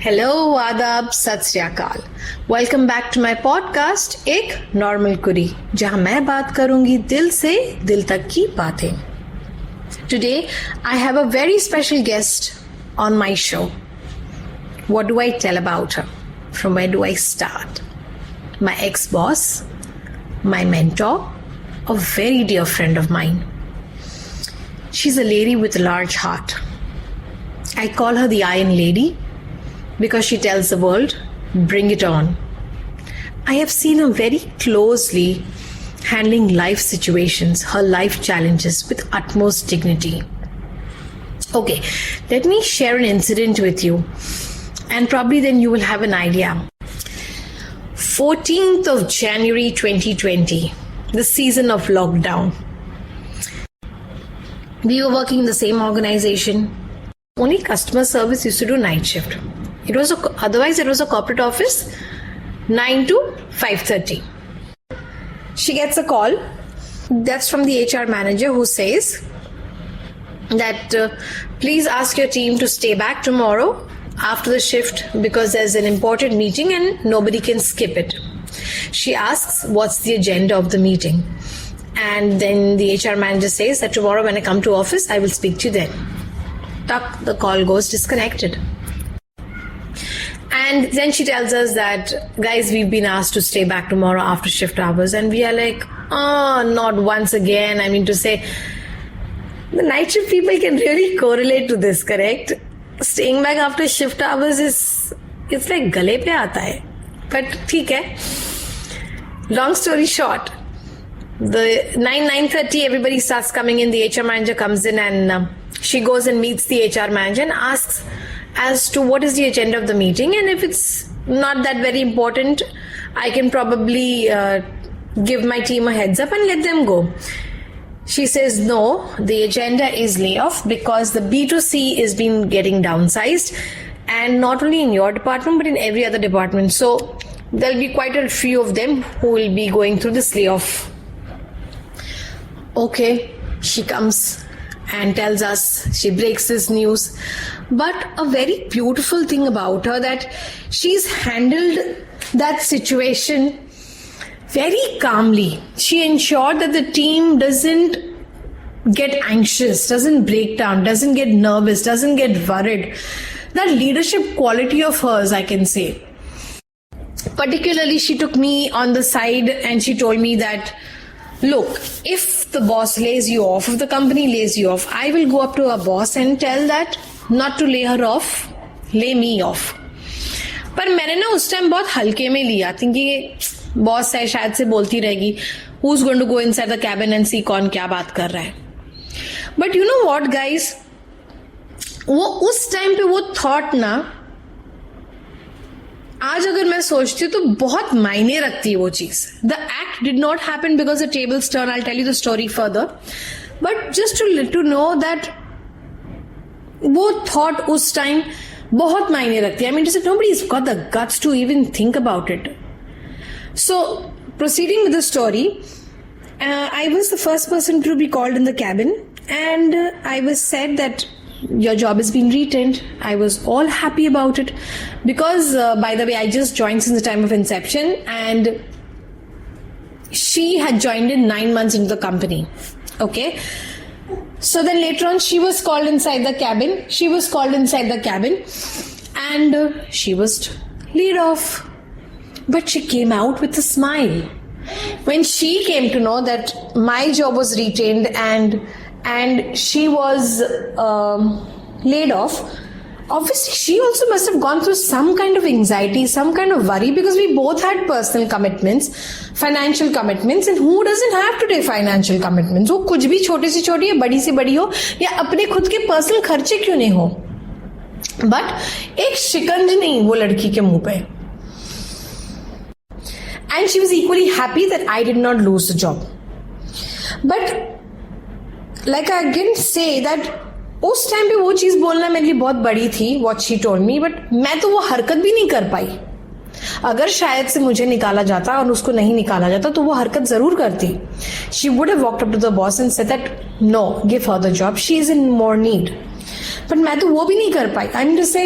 Hello आदाब Sat Shri Akal welcome back to my podcast एक normal कुरी जहां मैं बात करूंगी दिल से दिल तक की बातें. Today I have a very special guest on my show. What do I tell about her? From where do I start? My ex boss, my mentor, a very dear friend of mine. She's a lady with a large heart. I call her the Iron Lady because she tells the world, bring it on. I have seen her very closely handling life situations, her life challenges with utmost dignity. Okay, let me share an incident with you and probably then you will have an idea. 14th of January 2020, the season of lockdown. We were working in the same organization. Only customer service used to do night shift. Otherwise it was a corporate office, 9 to 5:30. She gets a call. That's from the HR manager who says that please ask your team to stay back tomorrow after the shift because there's an important meeting and nobody can skip it. She asks what's the agenda of the meeting, and then the HR manager says that tomorrow when I come to office I will speak to you then. Tuck, the call goes disconnected. And then she tells us that guys, we've been asked to stay back tomorrow after shift hours, and we are like, oh, not once again. I mean to say, the night shift people can really correlate to this, correct? Staying back after shift hours it's like gale pe aata hai. But theek hai. Long story short, the 9:30 everybody starts coming in. The HR manager comes in and she goes and meets the HR manager and asks as to what is the agenda of the meeting, and if it's not that very important, I can probably give my team a heads up and let them go. She says no, the agenda is layoff because the B2C is been getting downsized, and not only in your department but in every other department. So there'll be quite a few of them who will be going through this layoff. Okay, she comes and tells us, she breaks this news. But a very beautiful thing about her that she's handled that situation very calmly. She ensured that the team doesn't get anxious, doesn't break down, doesn't get nervous, doesn't get worried. That leadership quality of hers, I can say. Particularly, she took me on the side and she told me that, look, if the boss lays you off, if the company lays you off, I will go up to our boss and tell that not to lay her off, lay me off. पर मैंने ना उस time बहुत हल्के में लिया, thinking boss है शायद से बोलती रहेगी, who's going to go inside the cabin and see कौन क्या बात कर रहा है. But you know what guys, वो उस टाइम पे वो थॉट ना आज अगर मैं सोचती हूँ तो बहुत मायने रखती है वो चीज. The act did not happen because the tables turn. I tell you the story further, but just to know that वो थॉट उस टाइम बहुत मायने रखती है. I mean to say nobody has got the guts to even think about it. So proceeding with the story, I was the first person to be called in the cabin, and I was said that your job has been retained. I was all happy about it because, by the way, I just joined since the time of inception, and she had joined in 9 months into the company. Okay. So then later on, she was called inside the cabin. And she was laid off. But she came out with a smile. When she came to know that my job was retained and she was laid off, obviously she also must have gone through some kind of anxiety, some kind of worry, because we both had personal commitments, financial commitments, and who doesn't have today financial commitments? वो कुछ भी छोटी सी छोटी या बड़ी सी बड़ी हो, या अपने खुद के पर्सनल खर्चे क्यों नहीं हो, बट एक शिकंज नहीं वो लड़की के मुंह पे. And she was equally happy that I did not lose the job. But like I again say that उस टाइम पे वो चीज बोलना मेरे लिए बहुत बड़ी थी, what she told me, but मैं तो वो हरकत भी नहीं कर पाई. अगर शायद से मुझे निकाला जाता और उसको नहीं निकाला जाता तो वो हरकत जरूर करती. She would have walked up to the boss and said that no, give her the job, she is in more need. But मैं तो वो भी नहीं कर पाई. I mean to say,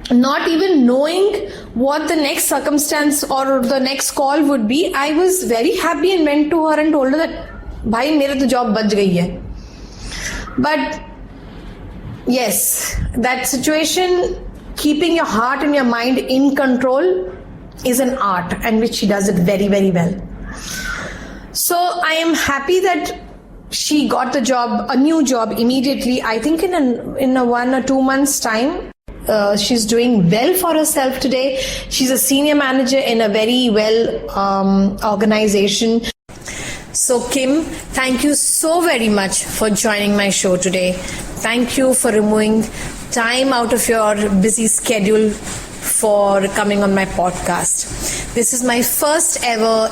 not even knowing what the next circumstance or the next call would be, I was very happy and went to her and told her that, bhai, mera to job bach gayi hai. But yes, that situation, keeping your heart and your mind in control, is an art, and which she does it very, very well. So I am happy that she got the job, a new job immediately. I think in a 1 or 2 months time. She's doing well for herself today. She's a senior manager in a very well organization. So Kim, thank you so very much for joining my show today. Thank you for removing time out of your busy schedule for coming on my podcast. This is my first ever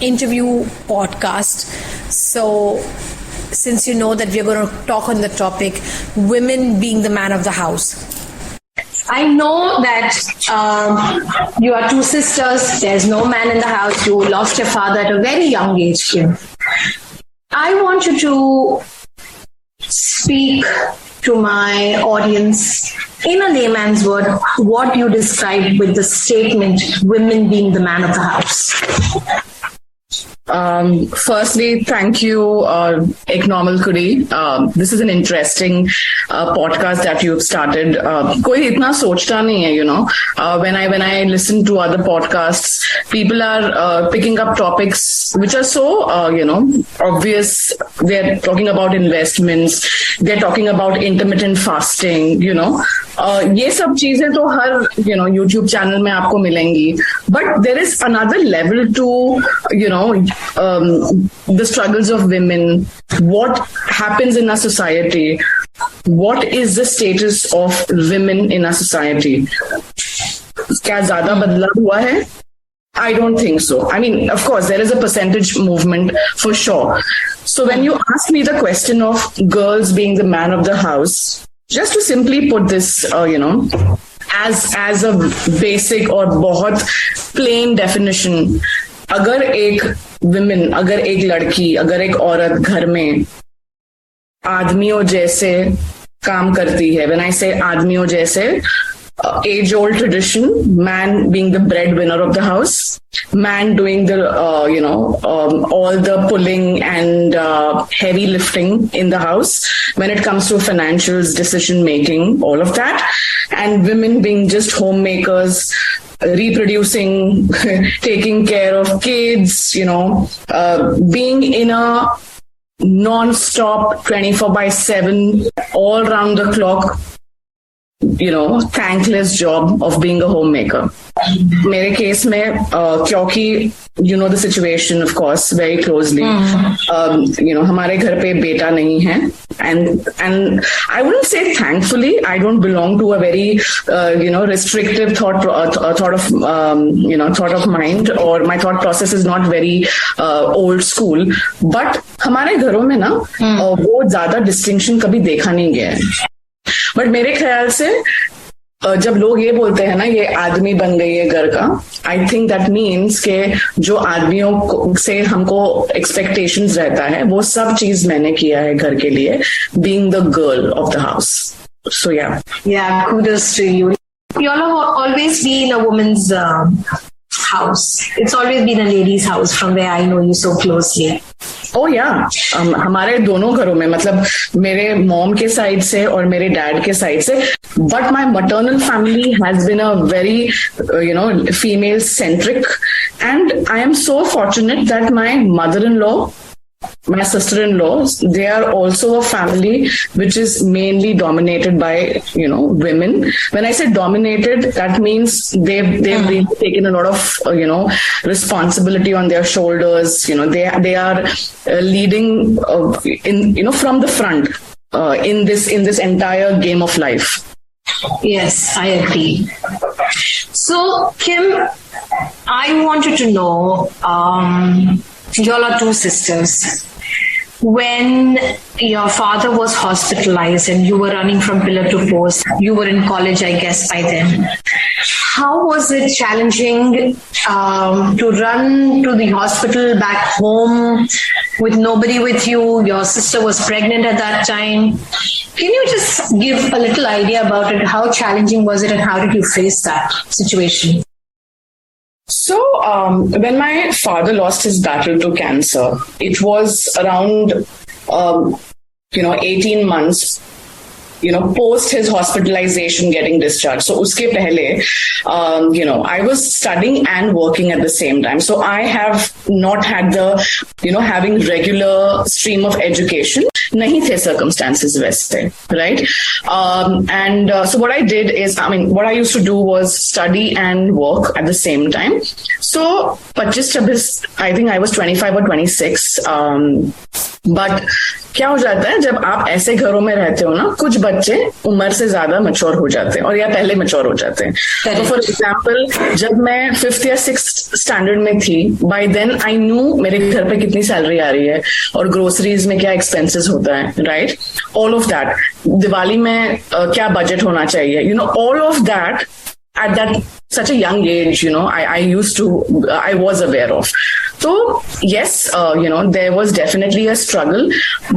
interview podcast. So since you know that we're going to talk on the topic, women being the man of the house. I know that you are two sisters. There's no man in the house. You lost your father at a very young age, Kim. I want you to speak to my audience in a layman's word what you described with the statement, women being the man of the house. Firstly, thank you, Ek Normal Kudi. This is an interesting podcast that you've started. Koi itna sochta nahi hai, you know. When I listen to other podcasts, people are picking up topics which are so, obvious. They're talking about investments. They're talking about intermittent fasting, you know. ये सब चीजें तो हर YouTube channel में आपको मिलेंगी, but there is another level to the struggles of women, what happens in our society, what is the status of women in our society. क्या ज़्यादा बदलाव हुआ है? I don't think so. I mean, of course, there is a percentage movement for sure. So when you ask me the question of girls being the man of the house, just to simply put this, as a basic or बहुत plain definition, अगर एक women, अगर एक लड़की, अगर एक औरत घर में आदमियों जैसे काम करती है, when I say आदमियों जैसे, age-old tradition, man being the breadwinner of the house, man doing the, all the pulling and heavy lifting in the house when it comes to financials, decision-making, all of that, and women being just homemakers, reproducing, taking care of kids, being in a non-stop 24/7, all round the clock, thankless job of being a homemaker. मेरे case में क्योंकि the situation of course very closely, हमारे घर पे बेटा नहीं है, and I wouldn't say thankfully, I don't belong to a very restrictive thought of mind, or my thought process is not very old school, but हमारे घरों में ना वो ज़्यादा distinction कभी देखा नहीं गया है. बट मेरे ख्याल से जब लोग ये बोलते हैं ना ये आदमी बन गई है घर का, आई थिंक दैट मीन्स के जो आदमियों से हमको एक्सपेक्टेशंस रहता है वो सब चीज मैंने किया है घर के लिए, being the girl of the house. So yeah kudos to you. You all have always been a woman's house. It's always been a lady's house from where I know you so closely. Oh yeah, हमारे दोनों घरों में, मतलब मेरे mom के side से और मेरे डैड के साइड से, but my maternal family has been a very female centric, and I am so fortunate that my mother-in-law, my sister-in-law, they are also a family which is mainly dominated by women. When I say dominated, that means they've really taken a lot of responsibility on their shoulders. They are leading in from the front in this entire game of life. Yes, I agree. So Kim, I wanted to know, y'all are two sisters. When your father was hospitalized and you were running from pillar to post, you were in college, I guess, by then. How was it challenging to run to the hospital back home with nobody with you? Your sister was pregnant at that time. Can you just give a little idea about it? How challenging was it and how did you face that situation? So, when my father lost his battle to cancer, it was around, 18 months, post his hospitalization, getting discharged. So, uske pehle, I was studying and working at the same time. So, I have not had the, having regular stream of education. Nahi the circumstances वैसे, right? So what I did is, what I used to do was study and work at the same time. So, I think I was 25 or 26. But क्या हो जाता है जब आप ऐसे घरों में रहते हो ना, कुछ बच्चे उम्र से ज्यादा मैच्योर हो जाते हैं और या पहले मैच्योर हो जाते हैं. तो फॉर एग्जांपल जब मैं 5th या 6th स्टैंडर्ड में थी, बाय देन आई न्यू मेरे घर पे कितनी सैलरी आ रही है और ग्रोसरीज में क्या एक्सपेंसेस होता है, right? All of that. Diwali में क्या बजट होना चाहिए, all of that at that such a young age, I was aware of. So yes, there was definitely a struggle,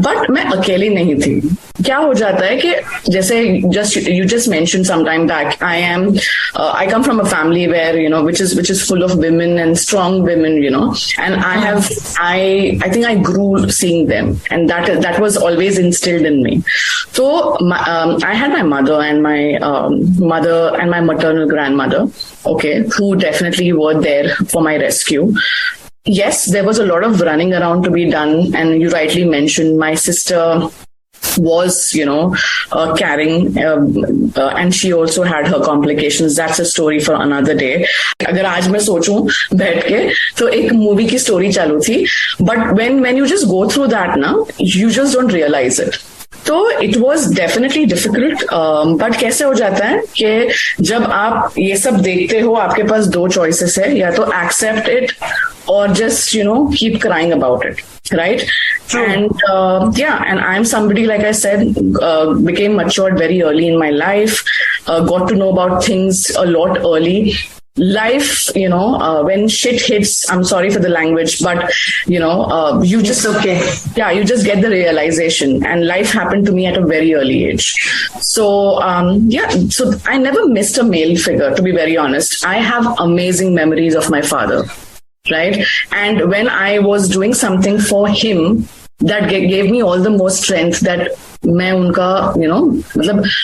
but मैं अकेली नहीं थी. क्या हो जाता है कि जैसे you just mentioned some time back, I come from a family where which is full of women and strong women, and I think I grew seeing them, and that was always instilled in me. So I had my mother and my maternal grandmother, okay, who definitely were there for my rescue. Yes, there was a lot of running around to be done, and you rightly mentioned my sister was carrying and she also had her complications. That's a story for another day. अगर आज मैं सोचूं बैठ के तो एक movie की story चालू थी, but when you just go through that ना, you just don't realize it. तो it was definitely difficult, but कैसे हो जाता है कि जब आप ये सब देखते हो, आपके पास 2 चॉइसेस है, या तो एक्सेप्ट इट और just keep crying about it, right? And and I'm somebody, like I said, became matured very early in my life, got to know about things a lot early. Life, when shit hits, I'm sorry for the language, but you just you just get the realization, and life happened to me at a very early age. So so I never missed a male figure, to be very honest. I have amazing memories of my father, right? And when I was doing something for him, that gave me all the more strength that मैं उनका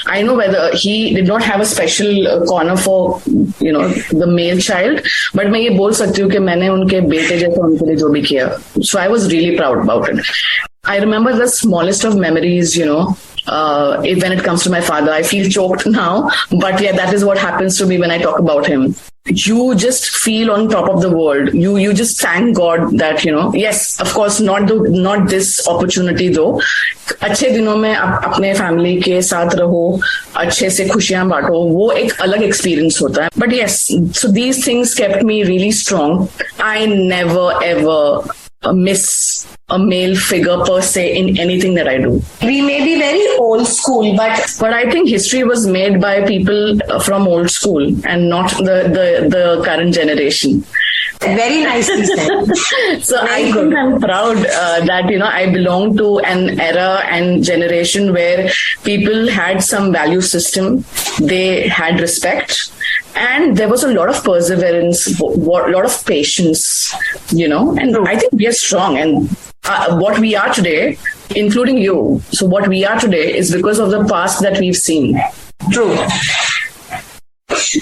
I know whether he did not have a special corner for the male child, but मैं ये बोल सकती हूँ कि मैंने उनके बेटे जैसा उनके लिए जो भी किया. So I was really proud about it. I remember the smallest of memories, when it comes to my father. I feel choked now, but yeah, that is what happens to me when I talk about him. You just feel on top of the world. You just thank God that, yes, of course, not this opportunity though. अच्छे दिनों में अपने family के साथ रहो, अच्छे से खुशियां बांटो, वो एक अलग एक्सपीरियंस होता है. But yes, so these things kept me really strong. I never ever miss a male figure per se in anything that I do. We may be very old school, but I think history was made by people from old school and not the current generation. Very nicely said. So I think I'm proud that I belong to an era and generation where people had some value system, they had respect, and there was a lot of perseverance, a lot of patience, and I think we are strong, and what we are today, including you, so what we are today is because of the past that we've seen. True.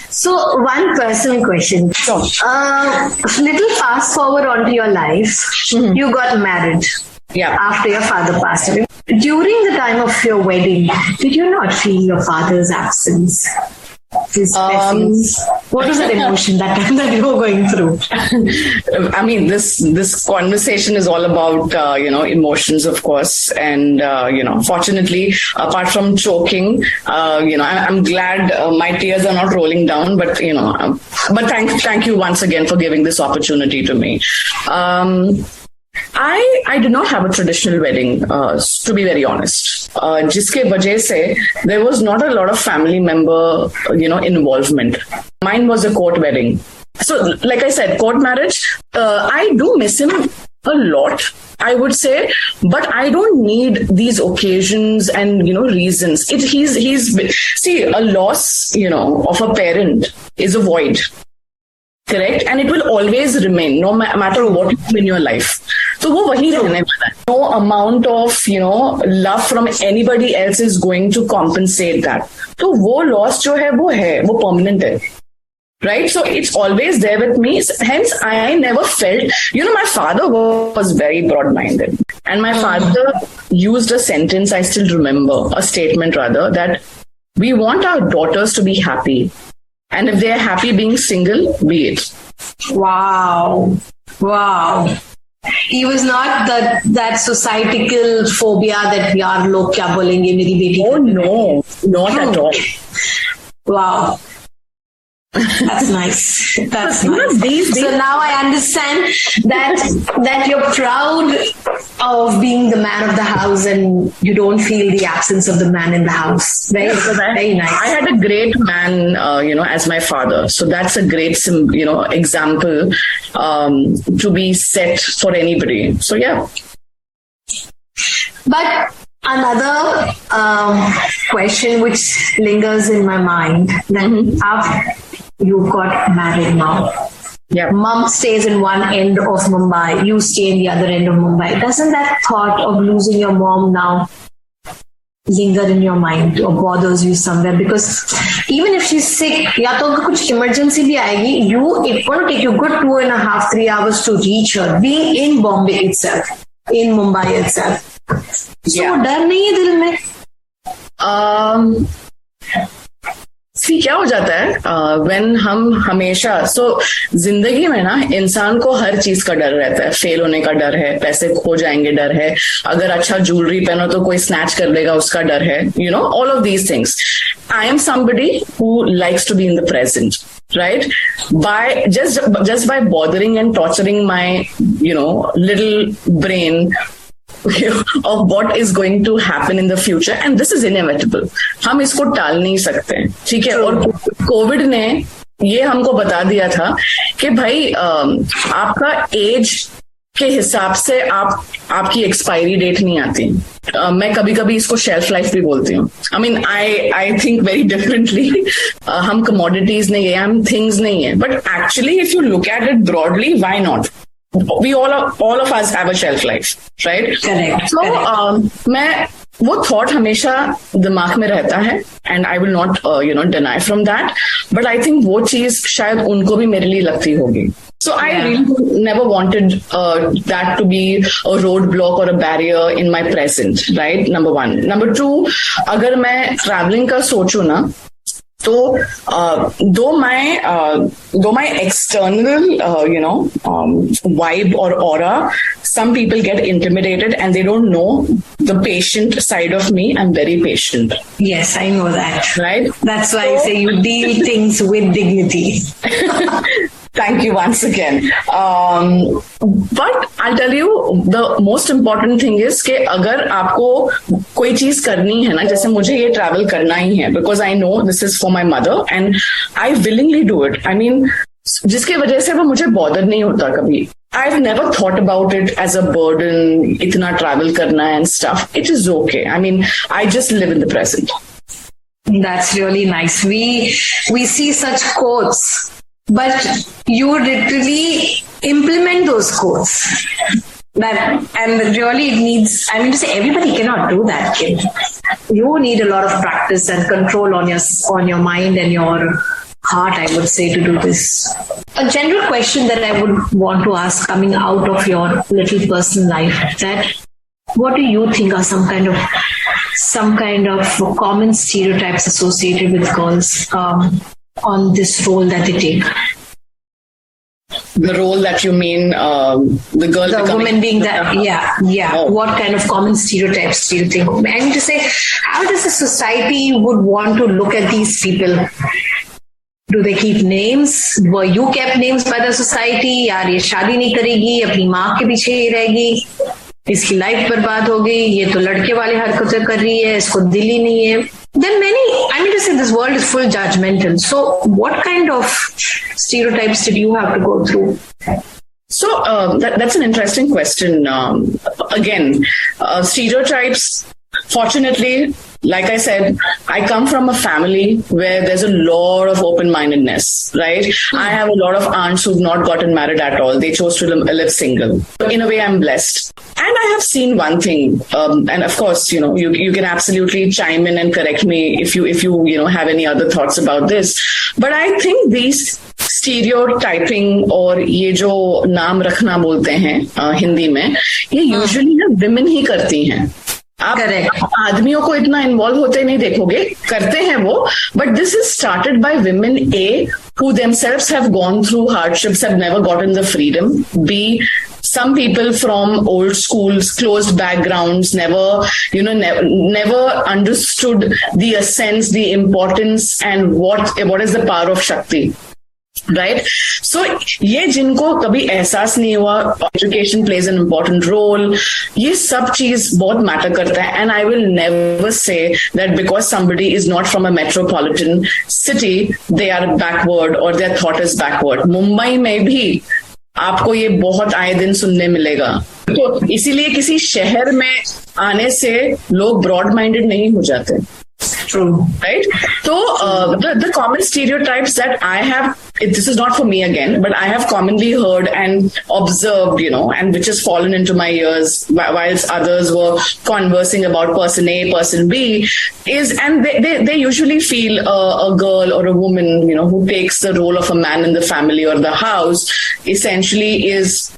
So one personal question. Sure. Little fast forward onto your life. Mm-hmm. You got married. Yeah. After your father passed away. During the time of your wedding, did you not feel your father's absence? His presence? What was that emotion that time that you were going through? I mean, this conversation is all about emotions, of course, and fortunately, apart from choking, I'm glad my tears are not rolling down. But but thank you once again for giving this opportunity to me. I did not have a traditional wedding, to be very honest. जिसके वजह से there was not a lot of family member, involvement. Mine was a court wedding. So, like I said, court marriage, I do miss him a lot. I would say, but I don't need these occasions and, reasons. See, a loss, of a parent is a void. Correct? And it will always remain, no matter what you do in your life. So वो वही रहने वाला है. No amount of, love from anybody else is going to compensate that. तो वो loss जो है, वो permanent है. Right? So it's always there with me. Hence, I never felt, my father was very broad-minded. And my father used a sentence, I still remember, a statement rather, that we want our daughters to be happy. And if they're happy being single, be it. Wow. He was not that societal phobia that yaar log kya bolenge meri beti. Oh no, not at all. Wow. That's nice. That's nice. So now I understand that you're proud of being the man of the house and you don't feel the absence of the man in the house. Very nice. I had a great man, as my father. So that's a great, example to be set for anybody. So yeah. But another question which lingers in my mind, that after you got married now, mom stays in one end of Mumbai, you stay in the other end of Mumbai. Doesn't that thought of losing your mom now linger in your mind or bothers you somewhere? Because even if she's sick, ya to kuch emergency bhi aayegi, it's going to take you good 2.5, 3 hours to reach her, being in Bombay itself, in Mumbai itself. So डर नहीं है दिल में? See, क्या हो जाता है when हम हमेशा जिंदगी में ना इंसान को हर चीज का डर रहता है. फेल होने का डर है, पैसे खो जाएंगे डर है, अगर अच्छा ज्वेलरी पहनो तो कोई स्नैच कर लेगा उसका डर है, all of these things. I am somebody who likes to be in the present, right? By just by bothering and torturing my little brain of what is going to happen in the future, and this is inevitable. हम इसको टाल नहीं सकते, ठीक है? और Covid ने ये हमको बता दिया था कि भाई आपका एज के हिसाब से आपकी एक्सपायरी डेट नहीं आती. मैं कभी कभी इसको शेल्फ लाइफ भी बोलती हूँ. I mean I think very differently. हम कमोडिटीज नहीं है, हम थिंग्स नहीं है, but actually if you look at it broadly, why not? We all of us have a shelf life, right? Correct. So मैं वो thought हमेशा दिमाग में रहता है, and I will not deny from that. But I think वो चीज शायद उनको भी मेरे लिए लगती होगी. So I really never wanted that to be a roadblock or a barrier in my present, right? Number one. Number two, अगर मैं traveling का सोचूं ना, so though my external vibe or aura, some people get intimidated and they don't know the patient side of me. I'm very patient. Yes, I know that. Right? That's why I say you deal things with dignity. Thank you once again. But I'll tell you, the most important thing is कि अगर आपको कोई चीज करनी है ना, जैसे मुझे ये travel करना ही है, because I know this is for my mother and I willingly do it. I mean, जिसके वजह से वो मुझे bother नहीं होता कभी. I've never thought about it as a burden, इतना travel करना and stuff. It is okay. I mean, I just live in the present. That's really nice. We see such quotes, but you literally implement those quotes. And really it needs, to say everybody cannot do that, kid. You need a lot of practice and control on your mind and your heart, I would say, to do this. A general question that I would want to ask coming out of your little personal life, that what do you think are some kind of common stereotypes associated with girls on this role that they take? The role that you mean, the girl, the woman being that, Oh. What kind of common stereotypes do you think? I mean to say, how does the society would want to look at these people? Do they keep names? Were you kept names by the society? यार ये शादी नहीं करेगी, अपनी माँ के पीछे ही रहेगी, इसकी लाइफ बर्बाद हो गई, ये तो लड़के वाले हरकतें कर रही है, इसको दिल ही नहीं है. Then this world is full judgmental. So what kind of stereotypes did you have to go through? So that's an interesting question. Again, stereotypes, fortunately, like I said, I come from a family where there's a lot of open-mindedness, right? I have a lot of aunts who've not gotten married at all. They chose to live single. In a way, I'm blessed. And I have seen one thing, and of course, you can absolutely chime in and correct me if you have any other thoughts about this. But I think these stereotyping और ये जो नाम रखना बोलते हैं हिंदी में, ये usually ना विमेन ही करती हैं. आप आदमियों को इतना इन्वॉल्व होते नहीं देखोगे, करते हैं वो, but this is started by women A who themselves have gone through hardships, have never gotten the freedom. B, some people from old schools, closed backgrounds, never understood the essence, the importance, and what is the power of Shakti. Right? So ये जिनको कभी एहसास नहीं हुआ, education plays an important role, ये सब चीज बहुत मैटर करता है. And I will never say that because somebody is not from a metropolitan city they are backward और their thought is backward. Mumbai में भी आपको ये बहुत आए दिन सुनने मिलेगा. तो इसीलिए किसी शहर में आने से लोग ब्रॉड माइंडेड नहीं हो जाते. True. Right? So the common stereotypes that I have, this is not for me again, but I have commonly heard and observed, and which has fallen into my ears whilst others were conversing about person A, person B, is, and they usually feel a girl or a woman, who takes the role of a man in the family or the house, essentially is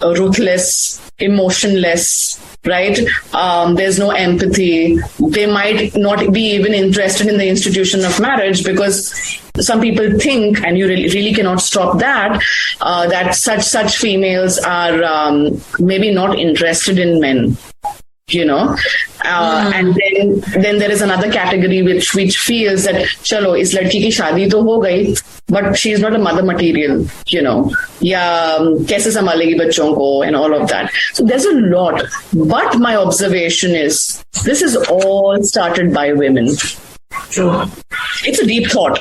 ruthless, emotionless, right? There's no empathy. They might not be even interested in the institution of marriage because some people think, and you really cannot stop that, that such females are maybe not interested in men. And then there is another category which feels that chalo is ladki ki shaadi to ho gayi, but she is not a mother material, ya kaise sambhalegi bachon ko and all of that. So there's a lot, but my observation is this is all started by women. True. It's a deep thought.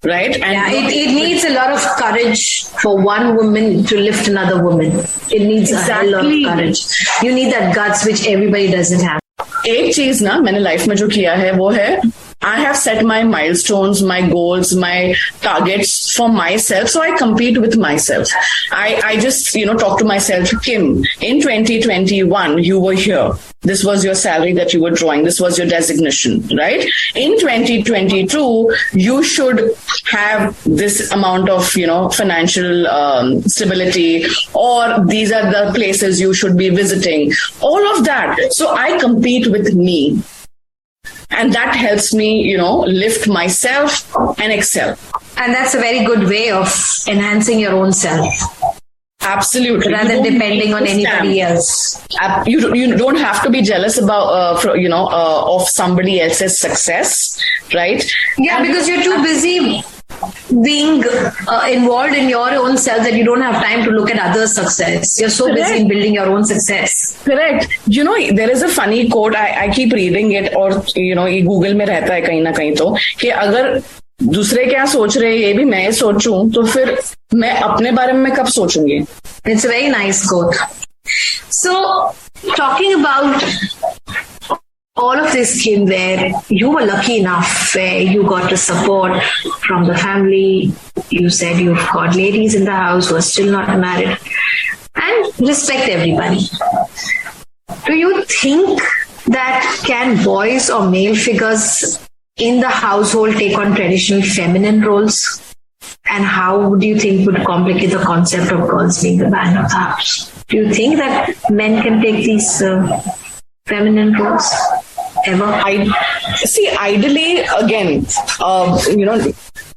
Right? And it needs a lot of courage for one woman to lift another woman. It needs a hell lot of courage. You need that guts which everybody doesn't have. एक चीज ना मैंने life में जो किया है वो है, I have set my milestones, my goals, my targets for myself. So I compete with myself. I just, talk to myself, Kim, in 2021, you were here. This was your salary that you were drawing. This was your designation, right? In 2022, you should have this amount of, financial stability, or these are the places you should be visiting. All of that. So I compete with me. And that helps me, lift myself and excel. And that's a very good way of enhancing your own self. Absolutely. Rather than depending on anybody else. You don't have to be jealous about, of somebody else's success, right? Yeah, and because you're too busy being involved in your own self that you don't have time to look at others' success. You're so busy in building your own success. Correct. There is a funny quote. I keep reading it, और ये Google में रहता है कहीं ना कहीं तो, कि अगर दूसरे क्या सोच रहे हैं ये भी मैं सोचूं तो फिर मैं अपने बारे में कब सोचूंगी. It's a very nice quote. So talking about all of this, Kim, where you were lucky enough, where you got the support from the family. You said you've got ladies in the house who are still not married, and respect everybody. Do you think that can boys or male figures in the household take on traditional feminine roles? And how do you think would complicate the concept of girls being the man of the house? Do you think that men can take these feminine roles ever? Ideally, again,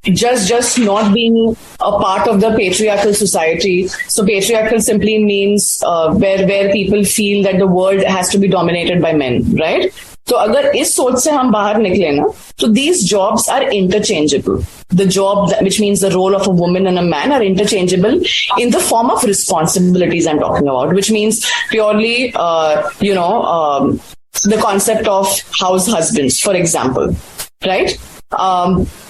just not being a part of the patriarchal society. So patriarchal simply means where people feel that the world has to be dominated by men, right? तो अगर इस सोच से हम बाहर निकले ना, तो these jobs are interchangeable. The job, which means the role of a woman and a man, are interchangeable in the form of responsibilities I'm talking about, which means purely, the concept of house husbands, for example, right?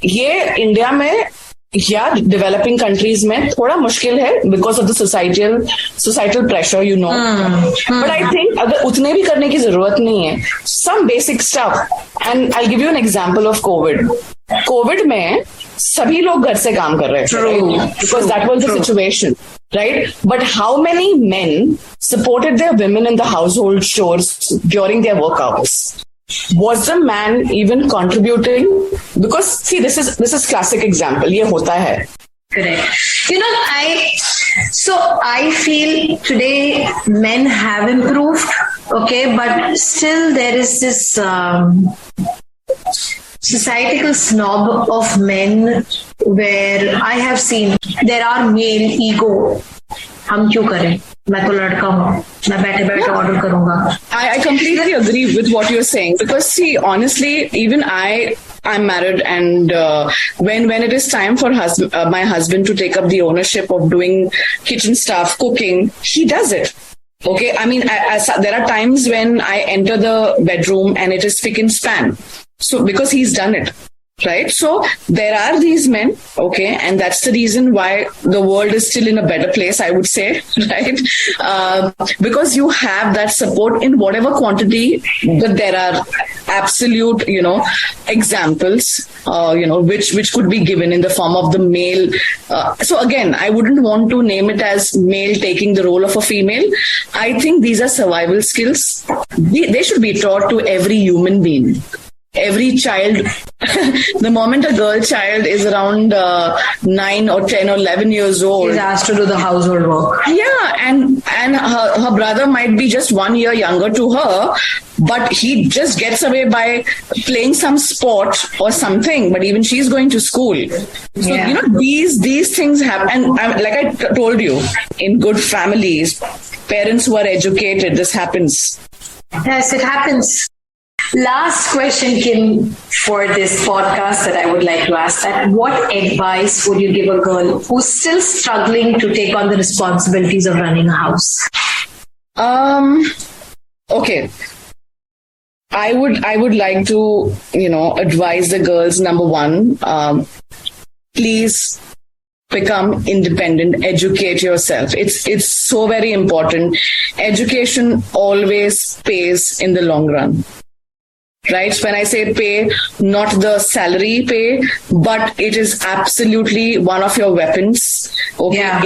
ये India में Yeah, developing countries में थोड़ा मुश्किल है because of the societal pressure, you know. But I think अगर उतने भी करने की जरूरत नहीं है, some basic stuff. And I give you an example of Covid में सभी लोग घर से काम कर रहे थे because that was the situation, right? But how many men supported their women in the household chores during their work hours? Was the man even contributing? Because see, this is classic example. ये होता है. Correct. You know, I feel today men have improved, okay, but still there is this societal snob of men where I have seen there are male ego. हम क्यों करें? मैं तो लड़का हूँ, मैं बैठे बैठे ऑर्डर करूंगा. I completely agree with what you're saying because see, honestly, even I'm married, and when it is time for my husband to take up the ownership of doing kitchen stuff, cooking, he does it. Okay, I mean, there are times when I enter the bedroom and it is spick and span. So because he's done it. Right. So there are these men. OK. And that's the reason why the world is still in a better place, I would say. Right. Because you have that support in whatever quantity, but there are absolute, examples, which could be given in the form of the male. So again, I wouldn't want to name it as male taking the role of a female. I think these are survival skills. They should be taught to every human being. Every child, the moment a girl child is around 9 or 10 or 11 years old, she's asked to do the household work. Yeah, and her brother might be just 1 year younger to her, but he just gets away by playing some sport or something. But even she's going to school, so these things happen. And like I told you, in good families, parents who are educated, this happens. Yes, it happens. Last question, Kim, for this podcast that I would like to ask that what advice would you give a girl who's still struggling to take on the responsibilities of running a house? Okay. I would like to, advise the girls, number one, please become independent, educate yourself. It's so very important. Education always pays in the long run. Right? When I say pay, not the salary pay, but it is absolutely one of your weapons. Okay. Yeah.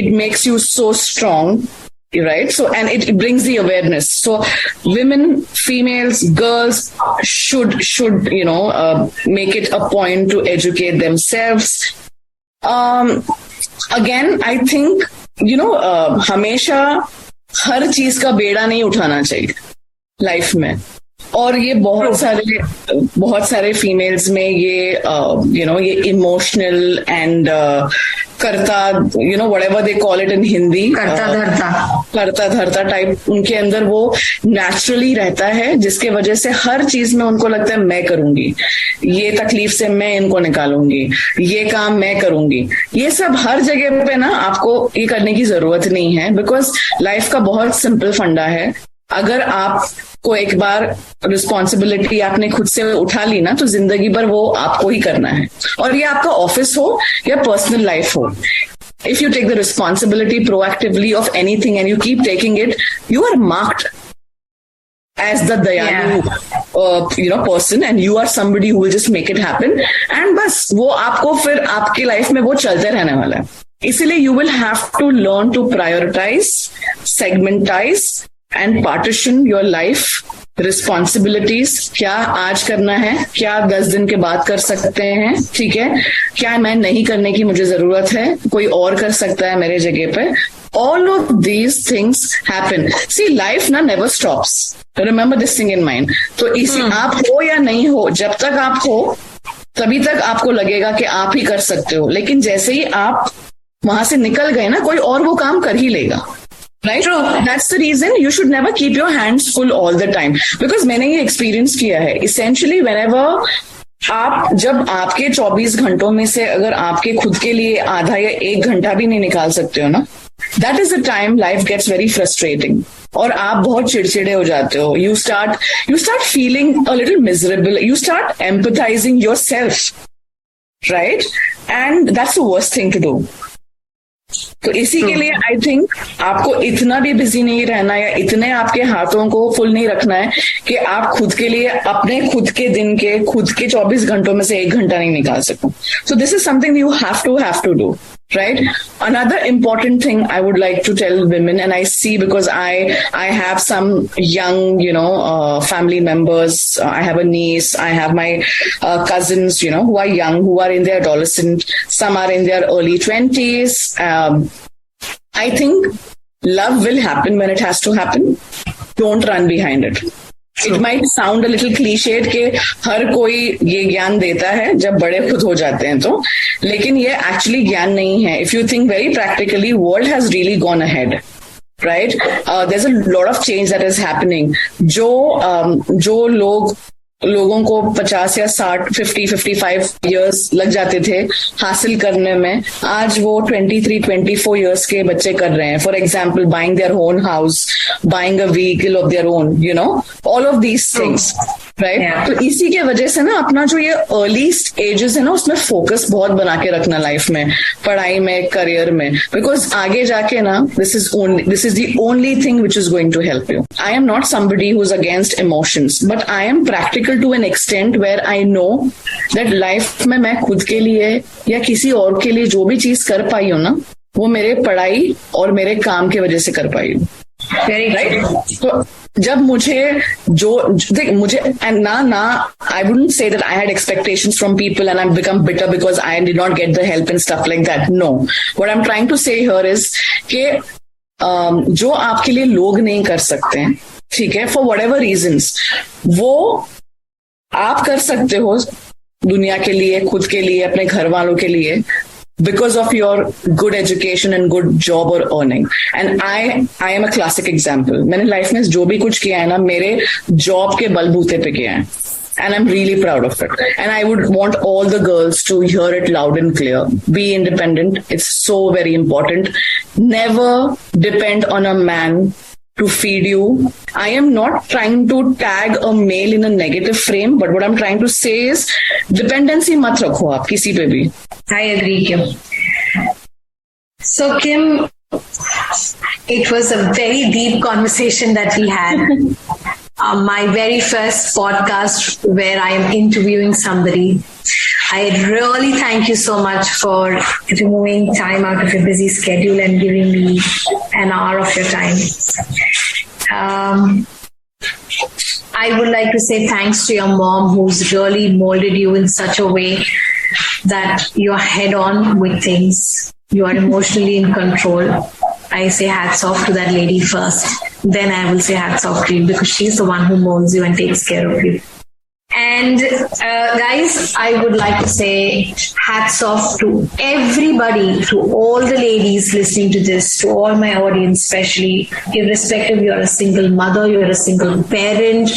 It makes you so strong. Right? So, and it brings the awareness. So women, females, girls should, make it a point to educate themselves. Again, I think, हमेशा हर चीज का बेड़ा नहीं उठाना चाहिए life में. और ये बहुत सारे फीमेल्स में ये ये इमोशनल एंड करता whatever they call it in Hindi, करता धरता टाइप उनके अंदर वो नेचुरली रहता है, जिसके वजह से हर चीज में उनको लगता है मैं करूंगी, ये तकलीफ से मैं इनको निकालूंगी, ये काम मैं करूंगी. ये सब हर जगह पे ना आपको ये करने की जरूरत नहीं है, बिकॉज लाइफ का बहुत सिंपल फंडा है. अगर आपको एक बार रिस्पॉन्सिबिलिटी आपने खुद से उठा ली ना, तो जिंदगी भर वो आपको ही करना है. और ये आपका ऑफिस हो या पर्सनल लाइफ हो, if you take the responsibility proactively of anything and you keep taking it, you are marked as the Dayalu person, and you are somebody who will just make it happen. And बस वो आपको फिर आपकी life में वो चलते रहने वाला है. इसीलिए you will have to learn to prioritize, segmentize and partition your life responsibilities. क्या आज करना है, क्या 10 दिन के बाद कर सकते हैं, ठीक है, क्या मैं नहीं करने की मुझे जरूरत है, कोई और कर सकता है मेरे जगह पे. All of these things happen. See, life na never stops. Remember this thing in mind. तो इसी आप हो या नहीं हो, जब तक आप हो तभी तक आपको लगेगा कि आप ही कर सकते हो. लेकिन जैसे ही आप वहां से निकल गए ना, कोई और वो काम कर ही लेगा. Right? True. That's the reason you should never keep your hands full all the time. Because मैंने ये experience किया है. Essentially, whenever जब आपके 24 घंटों में से अगर आपके खुद के लिए आधा या 1 घंटा भी नहीं निकाल सकते हो ना, that is the time life gets very frustrating. और आप बहुत चिड़चिड़े हो जाते हो. You start feeling a little miserable. You start empathizing yourself. right? And that's the worst thing to do. तो इसी के लिए आई थिंक आपको इतना भी बिजी नहीं रहना है, इतने आपके हाथों को फुल नहीं रखना है कि आप खुद के लिए अपने खुद के दिन के खुद के 24 घंटों में से 1 घंटा नहीं निकाल सको. So this is something you have to do. Right. Another important thing I would like to tell women, and I see because I have some young, family members. I have a niece. I have my cousins, who are young, who are in their adolescent. Some are in their early 20s. I think love will happen when it has to happen. Don't run behind it. It might sound a little cliched कि हर कोई ये ज्ञान देता है जब बड़े खुद हो जाते हैं तो, लेकिन ये एक्चुअली ज्ञान नहीं है. If you think very practically, world has really gone ahead, right? There's a lot of change that is happening. जो लोगों को 50 या 60, 50, 55 years लग जाते थे हासिल करने में, आज वो 23, 24 years के बच्चे कर रहे हैं. For example, buying their own house, buying a vehicle of their own, all of these things, right? Yeah. तो इसी के वजह से ना अपना जो ये अर्ली एजेस है ना उसमें फोकस बहुत बना के रखना लाइफ में, पढ़ाई में, करियर में, बिकॉज आगे जाके ना this is the only thing which is going to help you. I am not somebody who is against emotions, but I am practical to an extent where I know that life में मैं खुद के लिए या किसी और के लिए जो भी चीज कर पाई हूँ ना, वो मेरे पढ़ाई और मेरे काम की वजह से कर पाई हूँ. Right? तो जब मुझे and ना I wouldn't say that I had expectations from people and I've become bitter because I did not get the help and stuff like that. No. What I'm trying to say here is कि जो आपके लिए लोग नहीं कर सकते हैं, ठीक है, for whatever reasons, वो आप कर सकते हो दुनिया के लिए, खुद के लिए, अपने घर वालों के लिए, because of your good education and good job or earning. And I am a classic example. मैंने लाइफ में जो भी कुछ किया है ना, मेरे जॉब के बलबूते पे किया है. And I'm really proud of it. And I would want all the girls to hear it loud and clear. Be independent. It's so very important. Never depend on a man to feed you. I am not trying to tag a male in a negative frame, but what I'm trying to say is dependency mat rakho aap kisi pe bhi. I agree, Kim. So, Kim, it was a very deep conversation that we had. My very first podcast where I am interviewing somebody. I really thank you so much for removing time out of your busy schedule and giving me an hour of your time. I would like to say thanks to your mom, who's really molded you in such a way that you're head on with things. You are emotionally in control. I say hats off to that lady first. Then I will say hats off to you because she's the one who molds you and takes care of you. And guys, I would like to say hats off to everybody, to all the ladies listening to this, to all my audience especially, irrespective you're a single mother, you're a single parent,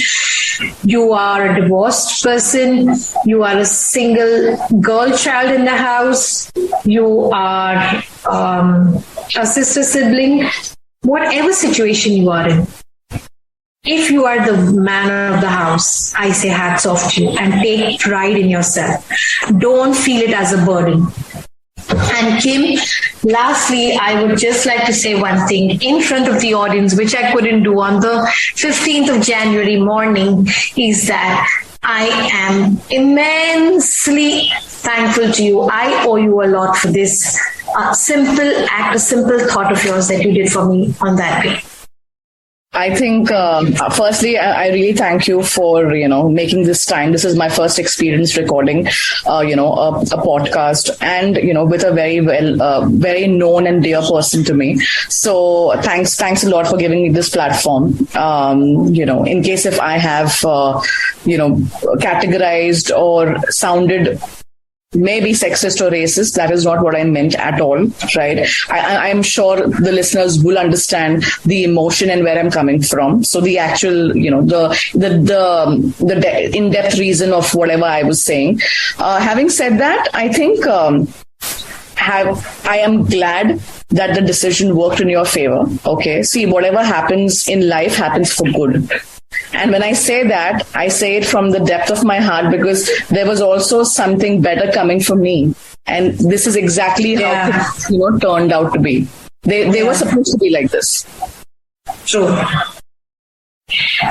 you are a divorced person, you are a single girl child in the house, you are a sister sibling, whatever situation you are in. If you are the man of the house, I say hats off to you and take pride in yourself. Don't feel it as a burden. And Kim, lastly, I would just like to say one thing in front of the audience, which I couldn't do on the 15th of January morning, is that I am immensely thankful to you. I owe you a lot for this simple act, a simple thought of yours that you did for me on that day. I think, firstly, I really thank you for, making this time. This is my first experience recording, a podcast and, with a very known and dear person to me. So thanks a lot for giving me this platform. In case if I have, categorized or sounded maybe sexist or racist, that is not what I meant at all, right? I'm sure the listeners will understand the emotion and where I'm coming from. So the actual, the in-depth reason of whatever I was saying. Having said that, I think I am glad that the decision worked in your favor. Okay. See, whatever happens in life happens for good. And when I say that, I say it from the depth of my heart, because there was also something better coming for me. And this is exactly how things, turned out to be. They were supposed to be like this. True.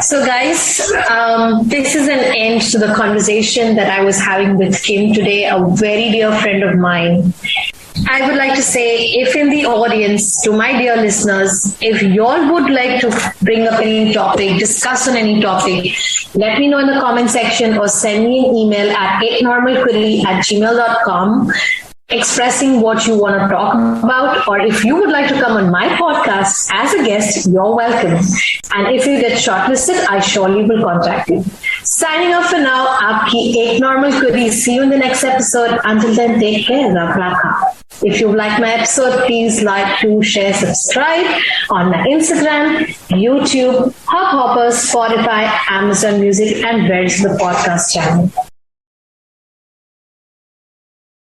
So guys, this is an end to the conversation that I was having with Kim today, a very dear friend of mine. I would like to say, if in the audience, to my dear listeners, if you all would like to bring up any topic, discuss on any topic, let me know in the comment section or send me an email at 8normalquery@gmail.com expressing what you want to talk about, or if you would like to come on my podcast as a guest, you're welcome. And if you get shortlisted, I surely will contact you. Signing off for now, aapki Ek Normal Query. See you in the next episode. Until then, take care. Rab Rakha. If you like my episode, please like, share, subscribe on my Instagram, YouTube, Hubhopper, Spotify, Amazon Music, and where's the podcast channel.